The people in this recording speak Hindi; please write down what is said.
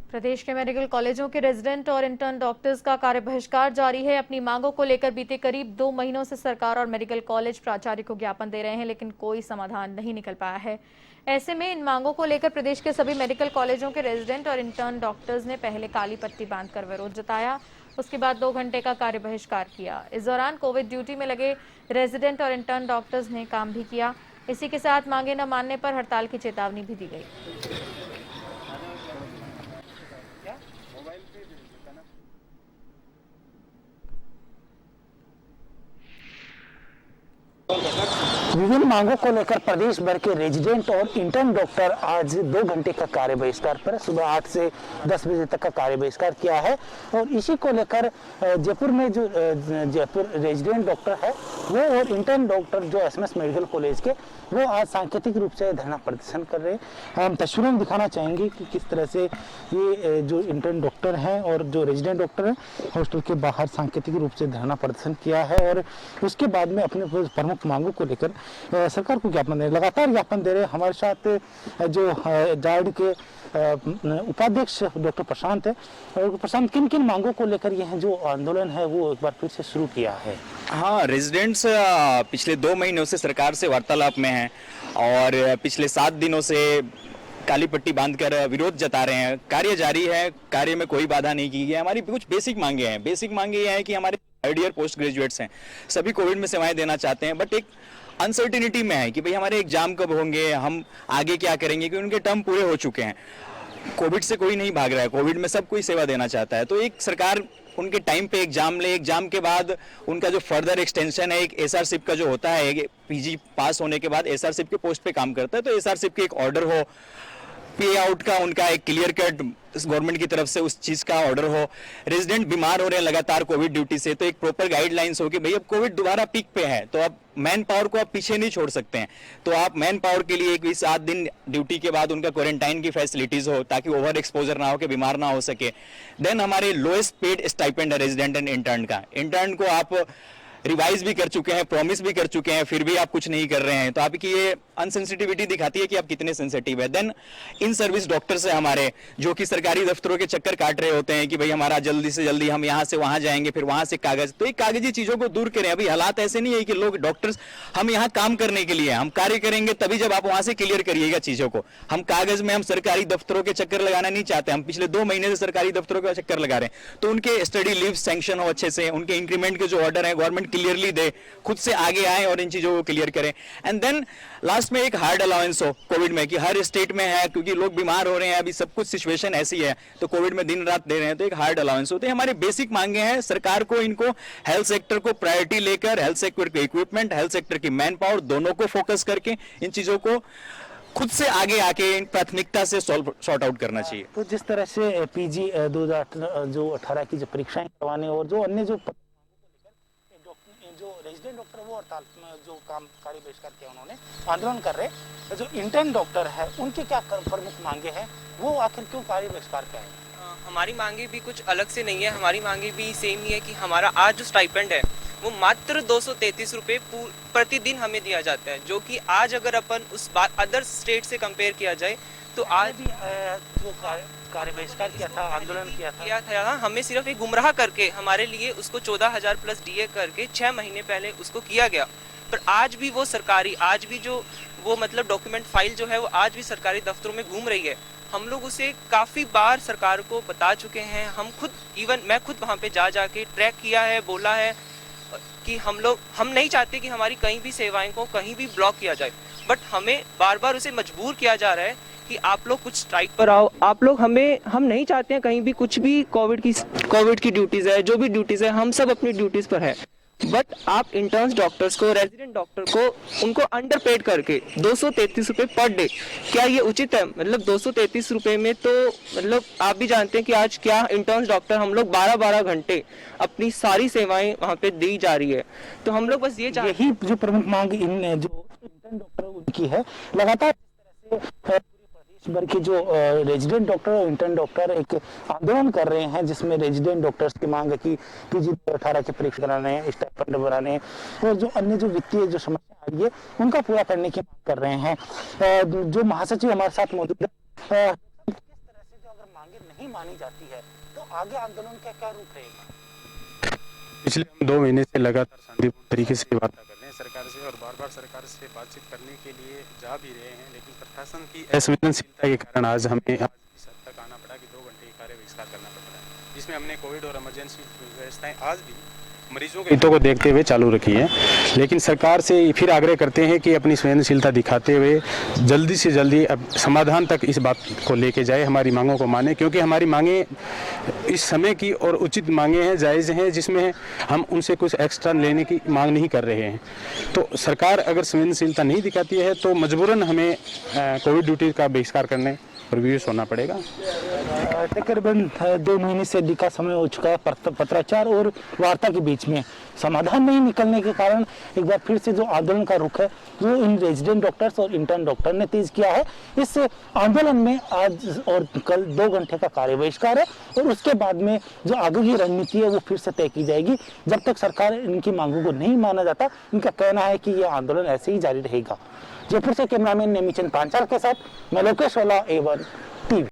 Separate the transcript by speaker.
Speaker 1: प्रदेश के मेडिकल कॉलेजों के रेजिडेंट और इंटर्न डॉक्टर्स का कार्य बहिष्कार जारी है। अपनी मांगों को लेकर बीते करीब 2 महीनों से सरकार और मेडिकल कॉलेज प्राचार्य को ज्ञापन दे रहे हैं, लेकिन कोई समाधान नहीं निकल पाया है। ऐसे में इन मांगों को लेकर प्रदेश के सभी मेडिकल कॉलेजों के रेजिडेंट और इंटर्न डॉक्टर्स ने पहले काली पट्टी बांधकर विरोध जताया, उसके बाद 2 घंटे का कार्य बहिष्कार किया। इस दौरान कोविड ड्यूटी में लगे रेजिडेंट और इंटर्न डॉक्टर्स ने काम भी किया। इसी के साथ मांगे न मानने पर हड़ताल की चेतावनी भी दी गई।
Speaker 2: विभिन्न मांगों को लेकर प्रदेश भर के रेजिडेंट और इंटर्न डॉक्टर आज 2 घंटे का कार्य बहिष्कार पर सुबह 8 से 10 बजे तक का कार्य बहिष्कार किया है। और इसी को लेकर जयपुर में जो जयपुर रेजिडेंट डॉक्टर है वो और इंटर्न डॉक्टर जो एसएमएस मेडिकल कॉलेज के वो आज सांकेतिक रूप से धरना प्रदर्शन कर रहे हैं। हम तस्वीरों में दिखाना चाहेंगे कि किस तरह से ये जो इंटर्न डॉक्टर हैं और जो रेजिडेंट डॉक्टर हैं हॉस्टल के बाहर सांकेतिक रूप से धरना प्रदर्शन किया है और उसके बाद में अपने प्रमुख मांगों को लेकर सरकार को ज्ञापन दे लगातार ज्ञापन दे रहे। हमारे साथ जो जायड के उपाध्यक्ष डॉक्टर प्रशांत है। डॉक्टर प्रशांत, किन किन मांगों को लेकर यह जो आंदोलन है वो एक बार फिर से शुरू किया है?
Speaker 3: हाँ, रेजिडेंट्स पिछले 2 महीनों से सरकार से वार्तालाप में हैं और पिछले 7 दिनों से काली पट्टी बांधकर विरोध जता रहे हैं। कार्य जारी है, कार्य में कोई बाधा नहीं की गई है। हमारी कुछ बेसिक मांगे हैं। बेसिक मांगे ये हैं कि हमारे थर्ड ईयर पोस्ट ग्रेजुएट्स हैं, सभी कोविड में सेवाएं देना चाहते हैं, बट एक अनसर्टिनिटी में है कि भाई हमारे एग्जाम कब होंगे, हम आगे क्या करेंगे, क्योंकि उनके टर्म पूरे हो चुके हैं। कोविड से कोई नहीं भाग रहा है, कोविड में सब कोई सेवा देना चाहता है। तो एक सरकार उनके टाइम पे एग्जाम ले, एग्जाम के बाद उनका जो फर्दर एक्सटेंशन है, एक एसआरसिप का जो होता है, पीजी पास होने के बाद एसआरसिप के पोस्ट पे काम करता है, तो एसआरसिप के एक ऑर्डर हो, पे आउट का उनका एक क्लियर कट गवर्नमेंट की तरफ से उस चीज का ऑर्डर हो। रेजिडेंट बीमार हो रहे हैं लगातार कोविड ड्यूटी से, तो एक प्रॉपर गाइडलाइंस हो कि भाई अब कोविड दोबारा पीक पे है, तो अब मैन पावर को आप पीछे नहीं छोड़ सकते हैं, तो आप मैन पावर के लिए 7 दिन ड्यूटी के बाद उनका क्वारंटाइन की फैसिलिटीज हो ताकि ओवर एक्सपोजर ना हो, कि बीमार ना हो सके। देन हमारे लोएस्ट पेड स्टाइपेंड है रेजिडेंट एंड इंटर्न का। इंटर्न को आप रिवाइज भी कर चुके हैं, प्रॉमिस भी कर चुके हैं, फिर भी आप कुछ नहीं कर रहे हैं, तो आपकी ये अनसेंसिटिविटी दिखाती है कि आप कितने सेंसिटिव है। देन इन सर्विस डॉक्टर्स है हमारे, जो कि सरकारी दफ्तरों के चक्कर काट रहे होते हैं कि भाई हमारा जल्दी से जल्दी हम यहाँ से वहां जाएंगे, फिर वहां से कागज, तो ये कागजी चीजों को दूर करें। अभी हालात ऐसे नहीं है कि लोग डॉक्टर्स, हम यहाँ काम करने के लिए, हम कार्य करेंगे तभी जब आप वहां से क्लियर करिएगा चीजों को। हम कागज में, हम सरकारी दफ्तरों के चक्कर लगाना नहीं चाहते। हम पिछले 2 महीने से सरकारी दफ्तरों का चक्कर लगा रहे हैं, तो उनके स्टडी लीव सैंक्शन हो अच्छे से, उनके इंक्रीमेंट के जो ऑर्डर है गवर्नमेंट क्लियरली दे, खुद से आगे आए और इन चीजों को क्लियर करें। एंड देन लास्ट में एक हार्ड अलाउंस हो कोविड में, कि हर स्टेट में है, क्योंकि लोग बीमार हो रहे हैं, अभी सब कुछ सिचुएशन ऐसी है, तो कोविड में दिन रात दे रहे हैं, तो एक हार्ड अलाउंस होते हैं। हमारे बेसिक मांगे हैं सरकार को, इनको हेल्थ सेक्टर को प्रायोरिटी लेकर, हेल्थ सेक्टर के इक्विपमेंट, हेल्थ सेक्टर की मैन पावर, दोनों को फोकस करके इन चीजों को खुद से आगे आके इन प्राथमिकता से सॉर्ट आउट करना चाहिए।
Speaker 2: तो जिस तरह से पीजी 2018 की जो परीक्षाएं करवाने और जो अन्य जो रेजिडेंट डॉक्टर वो हड़ताल में जो काम कार्य बहिष्कार किया, उन्होंने आंदोलन कर रहे, जो इंटर्न डॉक्टर है उनके क्या प्रमुख मांगे हैं, वो आखिर क्यों कार्य बहिष्कार किया है?
Speaker 4: हमारी मांगे भी कुछ अलग से नहीं है, हमारी मांगे भी सेम ही है कि हमारा आज जो स्टाइपेंड है वो मात्र 233 रुपये प्रतिदिन हमें दिया जाता है, जो कि आज अगर अपन उस अदर स्टेट से कंपेयर किया जाए तो आज
Speaker 2: भी जो कार्य बहिष्कार किया था, आंदोलन किया था,
Speaker 4: हमें सिर्फ एक गुमराह करके हमारे लिए उसको 14,000 प्लस डीए करके 6 महीने पहले उसको किया गया। पर आज भी वो सरकारी, आज भी जो वो मतलब डॉक्यूमेंट फाइल जो है वो आज भी सरकारी दफ्तरों में घूम रही है। हम लोग उसे काफ़ी बार सरकार को बता चुके हैं, हम खुद, इवन मैं खुद वहाँ पे जाके ट्रैक किया है, बोला है कि हम नहीं चाहते कि हमारी कहीं भी सेवाएं को कहीं भी ब्लॉक किया जाए, बट हमें बार बार उसे मजबूर किया जा रहा है कि आप लोग कुछ स्ट्राइक पर आओ, आप लोग हम नहीं चाहते हैं कहीं भी कुछ भी कोविड की ड्यूटीज़ है, जो भी ड्यूटीज़ है, हम सब अपनी ड्यूटीज़ पर है, बट आप इंटर्न्स डॉक्टर्स को, रेजिडेंट डॉक्टर को, उनको अंडर पेड करके 233 रुपये पर डे, क्या ये उचित है? मतलब 233 रुपये में तो मतलब आप भी जानते हैं कि आज क्या इंटर्न्स डॉक्टर हम लोग 12-12 घंटे अपनी सारी सेवाएं वहाँ पे दी जा रही है। तो हम लोग बस
Speaker 2: यही जो प्रमुख मांग इन जो इंटर्न डॉक्टर उनकी है। लगातार भर के जो रेजिडेंट डॉक्टर और इंटर्न डॉक्टर एक आंदोलन कर रहे हैं, जिसमें रेजिडेंट डॉक्टर्स की मांग है कि पीजी 18 की परीक्षा कराने हैं, स्टाइपेंड बढ़ाने हैं और जो अन्य जो वित्तीय जो समस्या आ रही है उनका पूरा करने की मांग कर रहे हैं। जो महासचिव हमारे साथ मौजूद है, किस तरह से जो अगर मांगे नहीं मानी जाती है। तो आगे आंदोलन का क्या रूप रहेगा?
Speaker 5: पिछले हम 2 महीने से लगातार शांतिपूर्ण तरीके से वार्ता कर रहे हैं सरकार से, और बार बार सरकार से बातचीत करने के लिए जा भी रहे हैं, लेकिन प्रशासन की असंवेदनशीलता के कारण आज हमें इस हद तक आना पड़ा कि 2 घंटे की कार्य बहिष्कार करना पड़ रहा है, जिसमें हमने कोविड और इमरजेंसी व्यवस्थाएं आज भी मरीजों के हितों को देखते हुए चालू रखी है। लेकिन सरकार से फिर आग्रह करते हैं कि अपनी संवेदनशीलता दिखाते हुए जल्दी से जल्दी अब समाधान तक इस बात को लेके जाए, हमारी मांगों को माने, क्योंकि हमारी मांगें इस समय की और उचित मांगें हैं, जायज़ हैं, जिसमें हम उनसे कुछ एक्स्ट्रा लेने की मांग नहीं कर रहे हैं। तो सरकार अगर संवेदनशीलता नहीं दिखाती है तो मजबूरन हमें कोविड ड्यूटी का बहिष्कार करने पर विवश होना पड़ेगा।
Speaker 2: तकरीबन 2 महीने से अधिक का समय हो चुका है। पत्राचार और वार्ता के बीच में समाधान नहीं निकलने के कारण एक बार फिर से जो आंदोलन का रुख है जो इन रेजिडेंट डॉक्टर्स और इंटर्न डॉक्टर ने तेज किया है। इस आंदोलन में आज और कल 2 घंटे का कार्य बहिष्कार है और उसके बाद में जो आगे की रणनीति है वो फिर से तय की जाएगी। जब तक सरकार इनकी मांगों को नहीं माना जाता, इनका कहना है कि यह आंदोलन ऐसे ही जारी रहेगा। जयपुर से कैमरामैन नेमीचंद पांचाल के साथ मैं लोकेश वाला A1 टीवी।